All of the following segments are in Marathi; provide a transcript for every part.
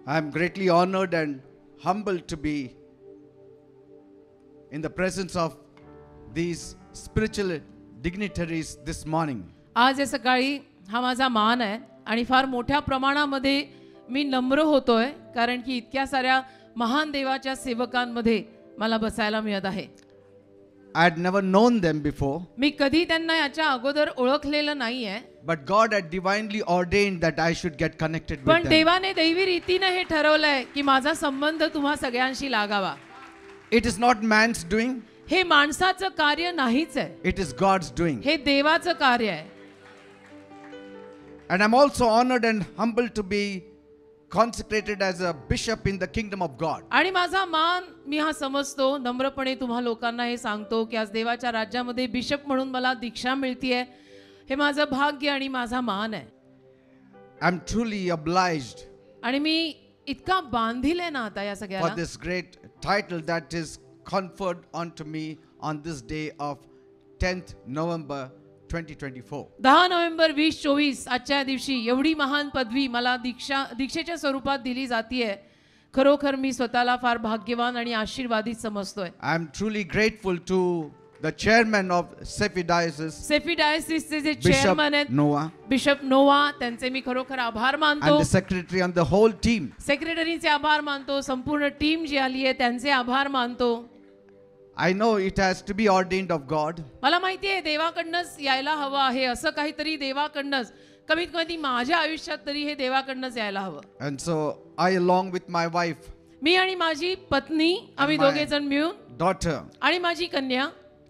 I am greatly honored and humbled to be in the presence of these spiritual dignitaries this morning. आज या सकाळी हा माझा मान आहे आणि फार मोठ्या प्रमाणामध्ये मी नम्र होतोय कारण की इतक्या साऱ्या महान देवाच्या सेवकांमध्ये मला बसायला मिळत आहे. I had never known them before. मी कधी त्यांना याच्या अगोदर ओळखलेलं नाहीये. But God had divinely ordained that I should get connected with पण them. देवाने दैवी रीतीने हे ठरवलंय की माझा संबंध तुम्हा सगळ्यांशी लागावा. It is not man's doing. हे माणसाचं कार्य नाहीच आहे. It is God's doing. हे देवाचं कार्य आहे. And I'm also honored and humbled to be consecrated as a bishop in the kingdom of God. आणि माझा मान मी हा समजतो नम्रपणे तुम्हा लोकांना हे सांगतो की आज देवाच्या राज्यामध्ये बिशप म्हणून मला दीक्षा मिळतीये. हे माझं भाग्य आणि माझा मान आहे. I'm truly obliged आणि मी इतका बांधील आहे ना आता या for सगळ्याला this great title that is conferred onto me on this day of 10th November 2024. 10 November 2024 आजच्या दिवशी एवढी महान पदवी मला दीक्षेच्या स्वरूपात दिली जातीये. खरोखर मी स्वतःला फार भाग्यवान आणि आशीर्वादित समजतोय. I am truly grateful to the chairman of Sefi Diocese, Saifee डायसिसचे जे Bishop चेअरमन आहेत Noah, बिशप नोवा त्यांचे मी खरोखर आभार मानतो. and the secretary and the whole team. सेक्रेटरीचे आभार मानतो. संपूर्ण टीम जी आली आहे त्यांचे आभार मानतो. I know it has to be ordained of God. मला माहिती आहे देवाकडनंच यायला हवं आहे. असं काहीतरी देवाकडनंच कमीत कमी माझ्या आयुष्यात तरी हे देवाकडनंच यायला हवं. And so I, along with my wife, मी आणि माझी पत्नी आम्ही my दोघे जण मिळून daughter, आणि माझी कन्या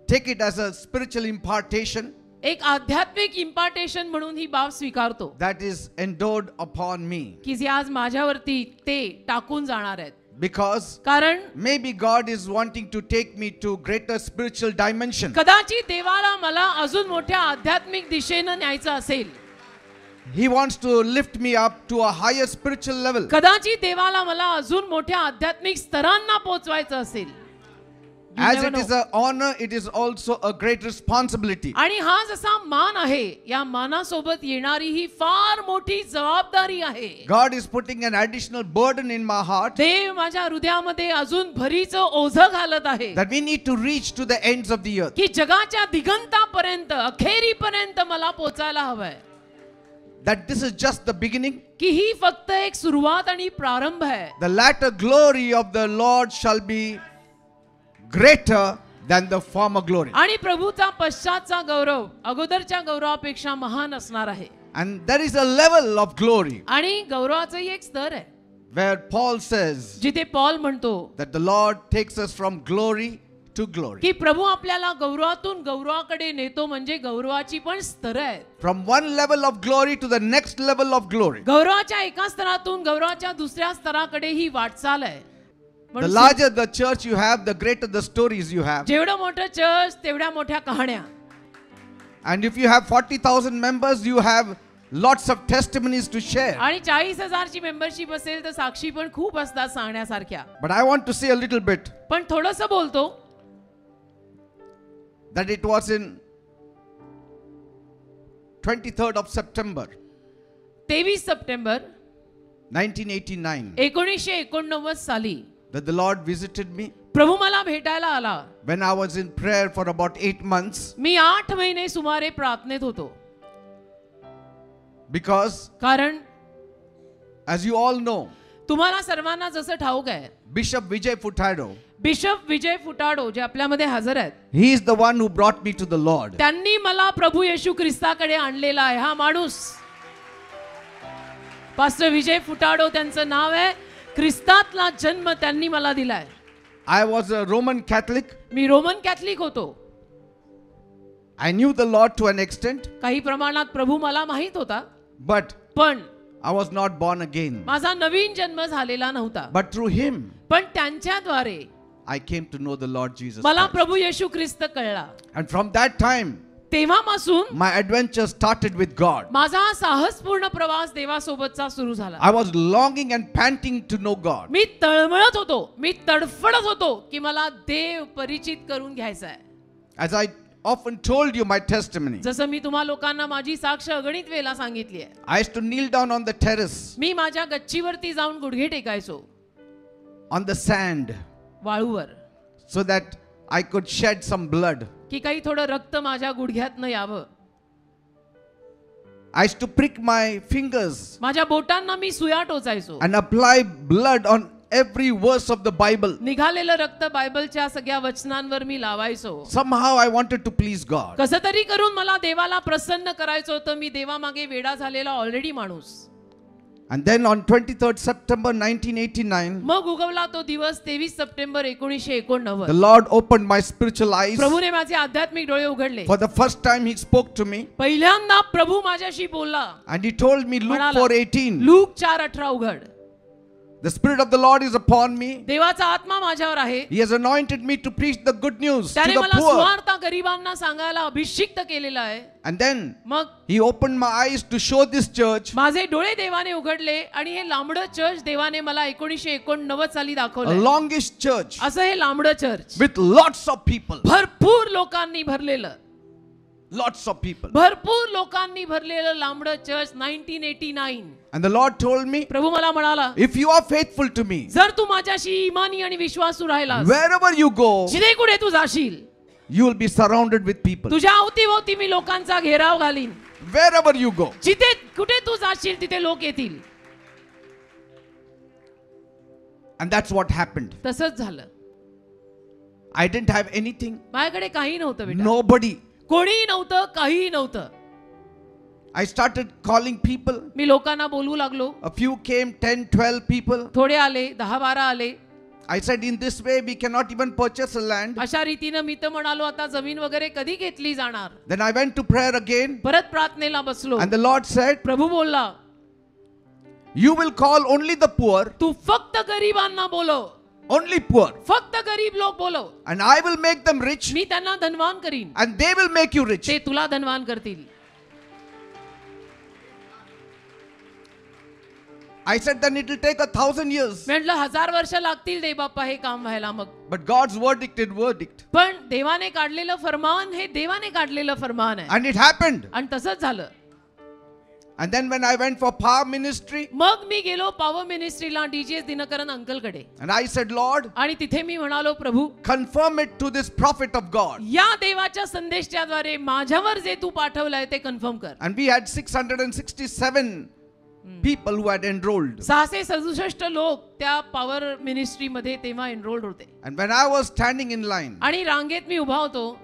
take it as a spiritual impartation एक आध्यात्मिक इम्पार्टेशन म्हणून ही बाब स्वीकारतो that is endowed upon me. की जे आज माझ्यावरती ते टाकून जाणार आहेत. Because कारण maybe God is wanting to take me to greater spiritual dimension. कदाचित देवाला मला अजून मोठ्या आध्यात्मिक दिशेने न्यायचं असेल. He wants to lift me up to a higher spiritual level. कदाचित देवाला मला अजून मोठ्या आध्यात्मिक स्तरांना पोहोचवायचं असेल. As it is an honor, it is also a great responsibility. आणि हा जसा मान आहे या मानासोबत येणारी ही फार मोठी जबाबदारी आहे. God is putting an additional burden in my heart देव माझ्या हृदयामध्ये अजून भरीचं ओझं घालत आहे that we need to reach to the ends of the earth. की जगाच्या दिगंतापर्यंत अखेरीपर्यंत मला पोहोचायला हवंय. That this is just the beginning. की ही फक्त एक सुरुवात आणि प्रारंभ आहे. The latter glory of the Lord shall be greater than the former glory. आणि प्रभूचा पश्चातचा गौरव अगोदरच्या गौरवापेक्षा महान असणार आहे. And there is a level of glory आणि गौरवाचंही एक स्तर आहे where Paul says जिथे पॉल म्हणतो that the Lord takes us from glory to glory. की प्रभू आपल्याला गौरवातून गौरवाकडे नेतो म्हणजे गौरवाची पण स्तर आहेत. From one level of glory to the next level of glory. गौरवाच्या एका स्तरातून गौरवाच्या दुसऱ्या स्तराकडे ही वाटचाल आहे. The larger the church you have, the greater the stories you have. जेवढं मोठं चर्च तेवढ्या मोठ्या कहाण्या. And if you have 40,000 members, you have lots of testimonies to share. आणि 40,000 ची मेंबरशिप असेल तर साक्षी पण खूप असतात सांगण्यासारख्या. But I want to say a little bit पण थोडंसं बोलतो that it was in 23rd of September 23 September 1989 1989 साली that the Lord visited me प्रभू मला भेटायला आला. when I was in prayer for about 8 months. मी 8 महिने सुमारे प्रार्थनेत होतो. Because कारण as you all know, तुम्हाला सर्वांना जसं ठाऊक आहे Bishop Vijay Futado, बिशप विजय फुटाडो जे आपल्यामध्ये हजर आहेत he is the one who brought me to the Lord. त्यांनी मला प्रभू येशू ख्रिस्ताकडे आणलेला आहे. हा माणूस पास्टर विजय फुटाडो त्यांचं नाव आहे. ख्रिस्तातला जन्म त्यांनी मला दिलाय. I was a Roman Catholic. Me Roman Catholic होतो. I knew the Lord to an extent, काही प्रमाणात प्रभू मला माहित होता. but पण I was not born again. माझा नवीन जन्म झालेला नव्हता. But through him, पण त्यांच्याद्वारे I came to know the Lord Jesus मला Christ. प्रभू येशू ख्रिस्त कळला. And from that time, तेव्हापासून my adventure started with God. माझा साहसपूर्ण प्रवास देवासोबतचा सुरू झाला. I was longing and panting to know God. मी तळमळत होतो, मी तडफडत होतो की मला देव परिचित करून घ्यायचा आहे. As I often told you my testimony. जसं मी तुम्हा लोकांना माझी साक्ष अगणित वेळा सांगितली आहे. I used to kneel down on the terrace, मी माझ्या गच्चीवरती जाऊन गुडघे टेकायचो on the sand, वाळूवर, so that I could shed some blood. की काही थोडं रक्त माझ्या गुडघ्यातनं यावं. I used to prick my fingers माझ्या बोटांना मी सुया टोचायचो. and apply blood on every verse of the Bible. निघालेलं रक्त बायबलच्या सगळ्या वचनांवर मी लावायचो. Somehow I wanted to please God. कसं तरी करून मला देवाला प्रसन्न करायचं होतं. मी देवामागे वेडा झालेला ऑलरेडी माणूस. And then on 23rd September 1989, मग उगवला तो दिवस 23 September 1989. the Lord opened my spiritual eyes. प्रभूने माझे आध्यात्मिक डोळे उघडले. For the first time he spoke to me पहिल्यांदा प्रभू माझ्याशी बोलला. and he told me, Luke म्हणाला, 4:18, लूक 4:18 उघड. the Spirit of the Lord is upon me. देवाचा आत्मा माझ्यावर आहे. He has anointed me to preach the good news to त्याने the मला poor. सुवार्ता गरिबांना सांगायला अभिषिक्त केलेला आहे. And then मग he opened my eyes to show this church माझे डोळे देवाने उघडले आणि हे लांबडं चर्च देवाने मला 1989 साली a दाखवलं. longish church असं हे लांबडं church with lots of people. भरपूर लोकांनी भरलेलं, Lots of people. भरपूर लोकांनी भरलेलं लांबडं church 1989. And the Lord told me, प्रभू मला म्हणाला, if you are faithful to me, जर तू माझ्याशी इमानी आणि विश्वासू राहिलास, wherever you go, जिथे कुठे तू जाशील, you will be surrounded with people. तुझ्या अवतीभोवती मी लोकांचा घेराव घालीन. Wherever you go. जिथे कुठे तू जाशील तिथे लोक येतील. And that's what happened. तसंच झालं. I didn't have anything. माझ्याकडे काही नव्हतं बेटा. Nobody. कोणीही नव्हतं, काहीही नव्हतं. I started calling people. मी लोकांना बोलू लागलो. A few came, 10, 12 people. थोडे आले, 10-12 आले. I said, in this way, we cannot even purchase a land. अशा रीतीनं मी तर म्हणालो, आता जमीन वगैरे कधी घेतली जाणार. Then I went to prayer again. परत प्रार्थनेला बसलो. And the Lord said, प्रभू बोलला, you will call only the poor, तू फक्त गरिबांना बोलव, only poor. फक्त गरीब लोक बोलव. And I will make them rich. मी त्यांना धनवान करीन, And they will make you rich. ते तुला धनवान करतील. I said, then it will take 1,000 years. म्हटलं 1000 वर्ष लागतील दे बाप्पा हे काम व्हायला. मग But God's verdict is verdict. पण देवाने काढलेलं फरमान हे देवाने काढलेलं फरमान आहे. And it happened. आणि तसंच झालं. And then when I went for power ministry, मग मी गेलो पॉवर मिनिस्ट्रीला डीजीएस दिनकरन अंकल कडे. and I said, Lord, आणि तिथे मी म्हणालो, प्रभू confirm it to this prophet of God. या देवाच्या संदेशाद्वारे माझ्यावर जे तू पाठवलंय ते कन्फर्म कर. And we had 667 people who had enrolled. 667 लोक त्या पॉवर मिनिस्ट्री मध्ये तेव्हा एनरोल्ड होते. And when I was standing in line, आणि रांगेत मी उभा होतो.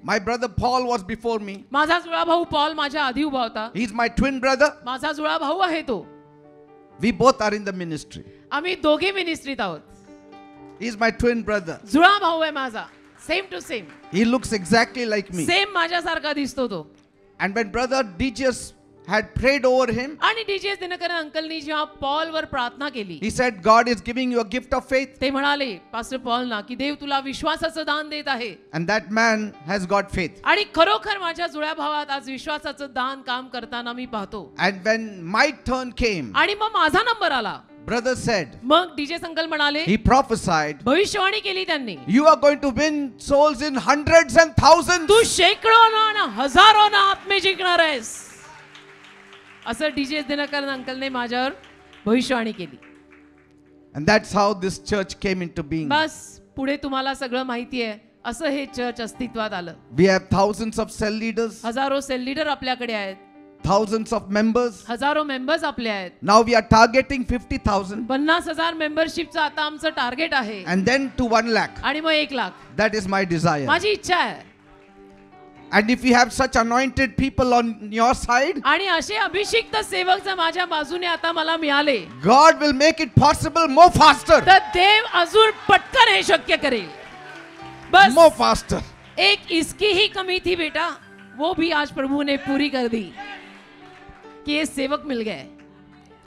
my brother Paul was before me. माझा जुळा भाऊ पॉल माझ्या आधी उभा होता. He's my twin brother. माझा जुळा भाऊ आहे तो. We both are in the ministry. आम्ही दोघे मिनिस्ट्रीत आहोत. He's my twin brother. जुळा भाऊ आहे माझा. Same to same. He looks exactly like me. सेम माझ्यासारखा दिसतो तो. And when brother DJS had prayed over him, आणि डीजीएस दिनकरन अंकलनी जेव्हा पॉल वर प्रार्थना केली, he said, God is giving you a gift of faith. ते म्हणाले पास्टर पॉलना की देव तुला विश्वासाचं दान देत आहे. And that man has got faith. आणि खरोखर माझ्या जुळ्या भावात आज विश्वासाचं दान काम करताना मी पाहतो. And when my turn came, आणि मग माझा नंबर आला. brother said, मग डीजे अंकल म्हणाले, he prophesied, भविष्यवाणी केली त्यांनी, you are going to win souls in hundreds and thousands. तू शेकडोना हजारोना आत्मे जिंकणार आहेस. असं डीजे दिनकरन अंकलने माझ्यावर भविष्यवाणी केली. And that's how this church came into being. बस पुढे तुम्हाला सगळं माहिती आहे. असं हे चर्च अस्तित्वात आलं. We have thousands of cell leaders, हजारो सेल लीडर आपल्याकडे आहेत. thousands of members. हजारो मेंबर्स आपले आहेत. Now we are targeting 50,000 50,000 मेंबरशिपचं आता आमचं टार्गेट आहे. and then to 1 lakh. आणि मग 1 lakh. That is my desire. माझी इच्छा आहे. And if you have such anointed people on your side, आणि असे अभिषिक्त सेवक जर माझ्या बाजूने आता मला मिळाले, God will make it possible more faster. तर देव अजून पटकन हे शक्य करेल. बस More faster. एक इसकी ही कमी थी बेटा, वो भी आज प्रभु ने पूरी कर दी कि ये सेवक मिल गए.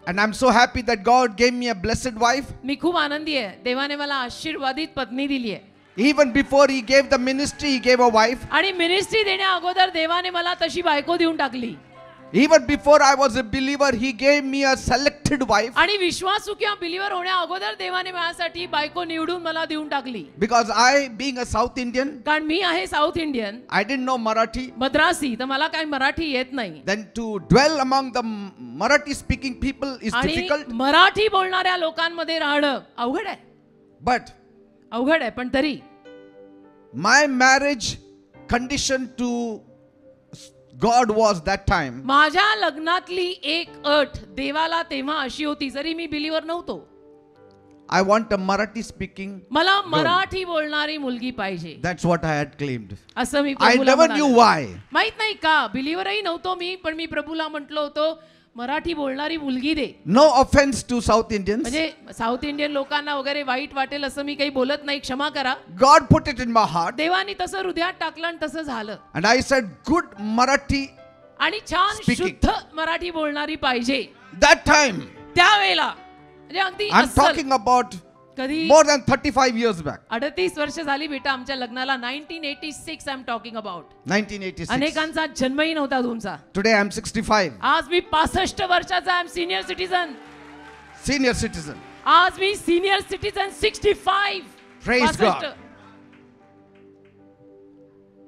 And I'm so happy that God gave me a blessed wife. मी खूप आनंदी आहे. देवाने मला आशीर्वादित पत्नी दिली आहे. Even before he gave the ministry, he gave a wife. आणि मिनिस्ट्री देण्या अगोदर देवाने मला तशी बायको देऊन टाकली. Even before I was a believer, He gave me a selected wife आणि विश्वासू किंवा बिलीवर होण्या अगोदर देवाने माझ्यासाठी बायको निवडून मला देऊन टाकली. because I, being a South Indian, कारण मी आहे south Indian, I didn't know Marathi. Madrasi, तर मला काही मराठी येत नाही. Then to dwell among the Marathi speaking people is आणि difficult. मराठी बोलणाऱ्या लोकांमध्ये राहणं अवघड आहे. But अवघड आहे, पण तरी my marriage condition to God was that time. माझ्या लग्नातली एक अट देवाला तेव्हा अशी होती, जरी मी बिलीवर नव्हतो, I want a Marathi speaking. मला मराठी बोलणारी मुलगी पाहिजे. That's what I had claimed. असं मी I प्रभूला never knew म्हणाले. why. माहित नाही का, बिलीवरही नव्हतो मी, पण मी प्रभूला म्हटलो होतो मराठी बोलणारी मुलगी दे. No offense to South Indians. म्हणजे साऊथ इंडियन लोकांना वगैरे वाईट वाटेल असं मी काही बोलत नाही, क्षमा करा. God put it in my heart. देवानी तसं हृदयात टाकलं आणि तसं झालं. And I said, good Marathi. आणि छान Speaking. शुद्ध मराठी बोलणारी पाहिजे. That time, त्यावेळेला म्हणजे अगदी I'm अस्सल. talking about कधी more than 35 years back. 38 वर्ष झाली बेटा आमच्या लग्नाला. 1986 आय एम टॉकिंग अबाउट. 1986. अनेकांचा जन्मही नव्हता तुमचा. Today I'm 65. आज मी 65 वर्षाचा आहे. Senior citizen. Senior citizen. आज मी senior citizen 65. Praise 65. God.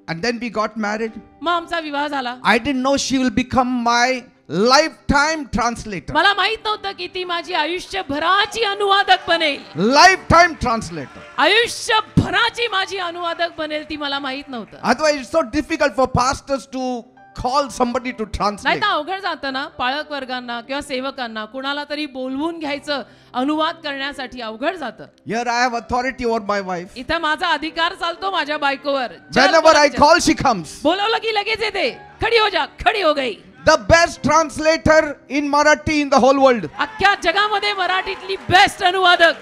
And then we got married. मग आमचा विवाह झाला. I didn't know she will become my lifetime translator. मला माहित नव्हतं की ती माझी आयुष्यभराची अनुवादक बनेल. Lifetime translator. आयुष्यभराची माझी अनुवादक बनेल, ती मला माहित नव्हतं. Otherwise, it's so difficult for pastors to call somebody to नाही translate. तर अवघड जातं ना, पाळक वर्गांना किंवा सेवकांना कुणाला तरी बोलवून घ्यायचं अनुवाद करण्यासाठी, अवघड जातं. Here I have authority over my wife. इथं माझा अधिकार चालतो माझ्या बायकोवर. Whenever I call, she comes. बोलवलं की लगेच येते. खडी हो जा, खडी हो गई. The best translator in Marathi in the whole world. अख्ख्या जगामध्ये मराठीतली बेस्ट अनुवादक.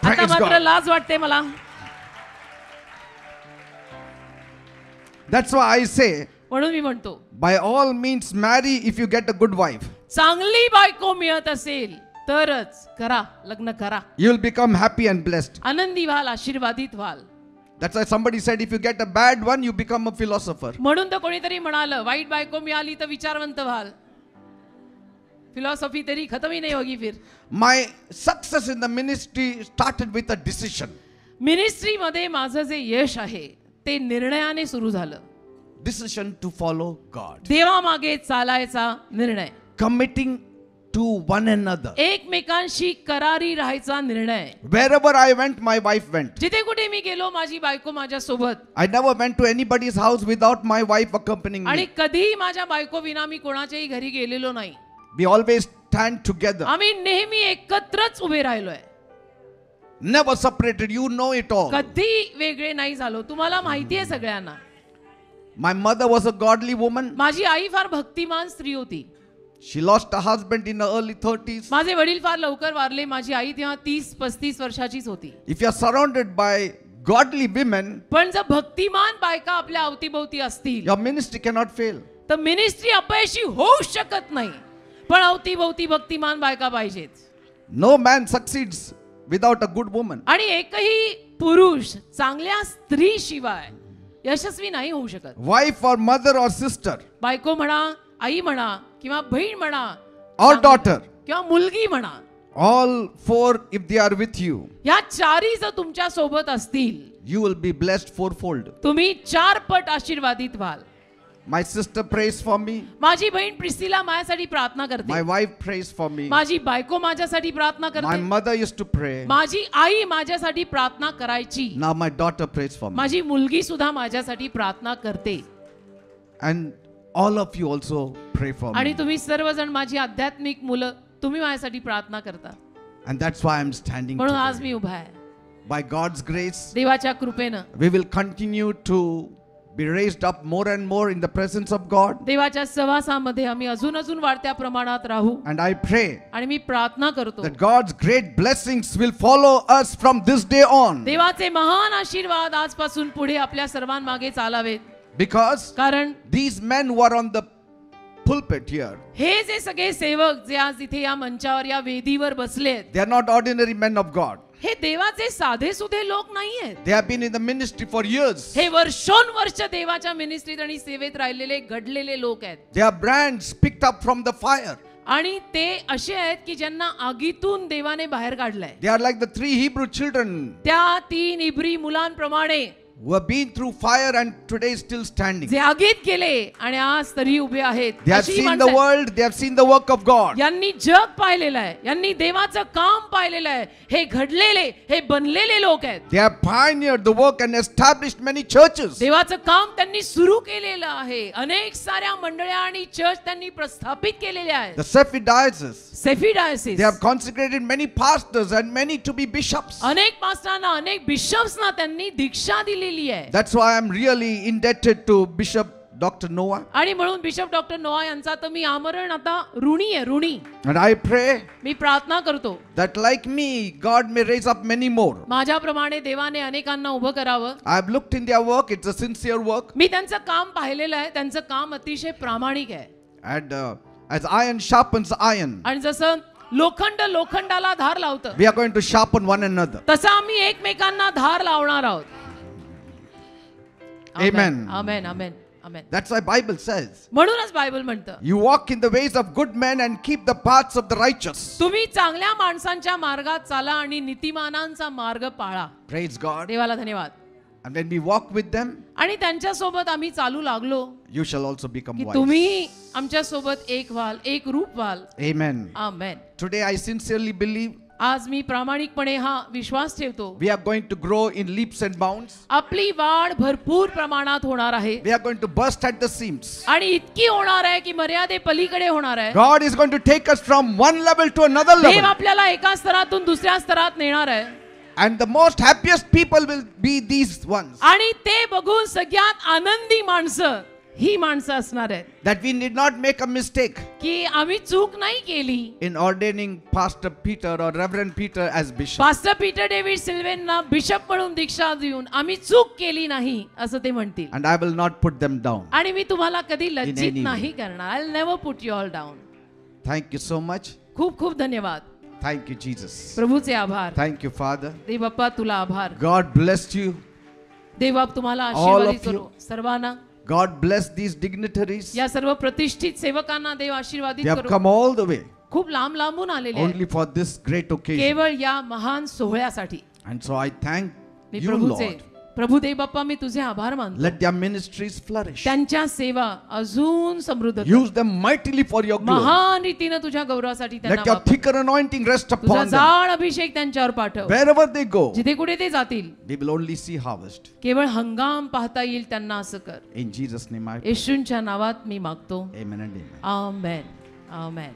आता Praise मात्र God. लाज वाटते मला. That's why I say, म्हणून मी म्हणतो, by all means marry if you get a good wife. चांगली बायको मिळत असेल तरच करा, लग्न करा. You will become happy and blessed. आनंदी व्हाल, आशीर्वादित व्हाल. That's why somebody said, if you get a bad one, you become a philosopher. म्हणून तर कोणीतरी म्हणालं, वाईट बायको मिळाली तर विचारवंत व्हाल. फिलॉसॉफी तेरी खत्म ही नाही होगी फिर. My success in the ministry started with a decision. Ministry मध्ये माझं जे यश आहे ते निर्णयाने सुरू झालं. Decision to follow God. देवामागे चालायचा निर्णय. Committing to one another. एकमेकांशी करारी राहायचा निर्णय. Wherever I went, my wife went. जिथे कुठे मी गेलो माझी बायको माझ्या सोबत. I never went to anybody's house without my wife accompanying आणि me. कधीही माझ्या बायको विना मी कोणाच्याही घरी गेलेलो नाही. We always stand together. आम्ही नेहमी एकत्रच उभे राहिलोय. Never separated. You know it all. कधी वेगळे नाही झालो. तुम्हाला माहिती आहे सगळ्यांना. My mother was a godly woman. माझी आई फार भक्तिमान स्त्री होती. She lost a husband in the early 30s. माझे वडील फार लवकर वारले. माझी आई तेव्हा 30-35 वर्षाचीच होती. If you are surrounded by godly women, पण जर भक्तिमान बायका आपल्या अवतीभोवती असतील your ministry cannot fail. तर मिनिस्ट्री अपयशी होऊ शकत नाही. पण अवतीभोवती भक्तिमान बायका पाहिजेत. No man succeeds without a good woman. आणि एकही पुरुष चांगल्या स्त्री शिवाय यशस्वी नाही होऊ शकत. Wife or mother or sister बायको म्हणा, आई म्हणा किंवा बहीण म्हणा or daughter, किंवा मुलगी म्हणा, all four, if they are with you, या चारी जर तुमच्या सोबत असतील you will be blessed fourfold. तुम्ही 4 पट आशीर्वादित व्हाल. My sister prays for me. माझी बहीण प्रिसिला माझ्यासाठी प्रार्थना करते. My wife prays for me. माझी बायको माझ्यासाठी प्रार्थना My करते. mother used to pray. माझी आई माझ्यासाठी प्रार्थना करायची. Now my daughter prays for me. माझी मुलगी सुद्धा माझ्यासाठी प्रार्थना करते. And all of you also pray for आणि me. तुम्ही सर्वजण माझी आध्यात्मिक मुलं तुम्ही माझ्यासाठी प्रार्थना करता. And that's why I'm standing म्हणून आज today. मी उभा आहे. By God's grace, देवाच्या कृपेनं we will continue to be raised up more and more in the presence of God. देवाच्या सहवासामध्ये आम्ही अजून वाढत्या प्रमाणात राहू. And I pray आणि मी प्रार्थना करतो that God's great blessings will follow us from this day on. देवाचे महान आशीर्वाद आजपासून पुढे आपल्या सर्वांमागे चालावेत. Because कारण these men who are on the pulpit here, हे जे सगळे सेवक जे आज इथे या मंचावर या वेदीवर बसलेत, they are not ordinary men of God. हे देवाचे साधे सुधे लोक नाही आहेत. They have been in the ministry for years. हे वर्षोनवर्ष देवाच्या मिनिस्ट्रीत आणि सेवेत राहिलेले घडलेले लोक आहेत. They are brands picked up from the fire. आणि ते असे आहेत की ज्यांना आगीतून देवाने बाहेर काढलंय. They are like the 3 Hebrew children त्या 3 इब्री मुलांप्रमाणे who have been through fire and today still standing. जे आगीत गेले आणि आज तरी उभे आहेत. They have अशी seen माणसं the आहेत. world, they have seen the work of God. यांनी जग पाहिलेलं आहे, यांनी देवाचं काम पाहिलेलं आहे. हे घडलेले, हे बनलेले लोक आहेत. They have pioneered the work and established many churches. देवाचं काम त्यांनी सुरू केलेलं आहे. अनेक साऱ्या मंडळ्या आणि चर्च त्यांनी प्रस्थापित केलेले आहेत. The Sephi diocese, Saifee diocese they have consecrated many pastors and many to be bishops. अनेक पास्टरांना, अनेक बिशप्सना त्यांनी दीक्षा दिलेली आहे. That's why I'm really indebted to Bishop Dr. Noah. आणि म्हणून बिशप डॉक्टर नोआ यांचा तर मी आमरण आता ऋणी आहे, ऋणी. And I pray मी प्रार्थना करतो that like me, God may raise up many more. माझ्याप्रमाणे देवाने अनेकांना उभं करावं. I've looked in their work, it's a sincere work. मी त्यांचं काम पाहिलेलं आहे. त्यांचं काम अतिशय प्रामाणिक आहे. And as iron sharpens iron, आणि जसं लोखंड लोखंडाला धार लावतं, we are going to sharpen one another. तसं आम्ही एकमेकांना धार लावणार आहोत. Amen. Amen, amen, amen. That's why Bible says, म्हणूनच बायबल म्हणतं, you walk in the ways of good men and keep the paths of the righteous. तुम्ही चांगल्या माणसांच्या मार्गात चाला आणि नीतिमानांचा मार्ग पाळा. Praise God. देवाला धन्यवाद. And when we walk with them, आणि त्यांच्या सोबत आम्ही चालू लागलो you shall also become की wise. तुम्ही आमच्या सोबत एक व्हाल, एक रूप व्हाल. Amen. Amen. Today I sincerely believe आज मी प्रामाणिकपणे हा विश्वास ठेवतो, we are going to grow in leaps and bounds. आपली वाढ भरपूर प्रमाणात होणार आहे. We are going to burst at the seams. आणि इतकी होणार आहे की मर्यादे पलीकडे होणार आहे. God is going to take us from one level to another Dev level. आपल्याला एका स्तरातून दुसऱ्या स्तरात नेणार आहे. And the most happiest people will be these ones. आणि ते बघून सगळ्यात आनंदी माणसं ही माणसं असणार आहेत. That we did not make a mistake की आम्ही चूक नाही केली. in ordaining Pastor Peter or Reverend Peter as bishop. Pastor Peter David सिल्वेनना बिशप म्हणून दीक्षा देऊन आम्ही चूक केली नाही असं ते म्हणतील. And I will not put them down. आणि मी तुम्हाला कधी लज्जित any नाही करणार. I will never put you all down. Thank you so much. खूप खूप धन्यवाद. Thank you, Jesus. प्रभूचे आभार. Thank you, Father. देव बाप्पा तुला आभार. God bless you. देव बाप तुम्हाला All आशीर्वादित of you. करो सर्वांना. God bless these dignitaries. या सर्व प्रतिष्ठित सेवकांना देव आशीर्वादित They have करो. come all the way खूप लांब लांबून आलेले आहेत only for this great occasion. केवळ या महान सोहळ्यासाठी. And so I thank me you, प्रभूचे Lord. प्रभू देव बाप्पा मी तुझे आभार मानतो. Let their ministries flourish. त्यांच्या सेवा अजून समृद्ध कर. Use them mightily for your glory. महान रीतीने तुझ्या गौरवासाठी त्यांना Let your वापर. thicker anointing rest तुझा upon them. जाड अभिषेक त्यांच्यावर पाठव. Wherever they go, जिथे कुठे ते जातील we will only see harvest. केवळ हंगाम पाहता येईल त्यांना असं कर. In Jesus' name I pray. येशूंच्या नावात मी मागतो. Amen and amen. Amen, amen.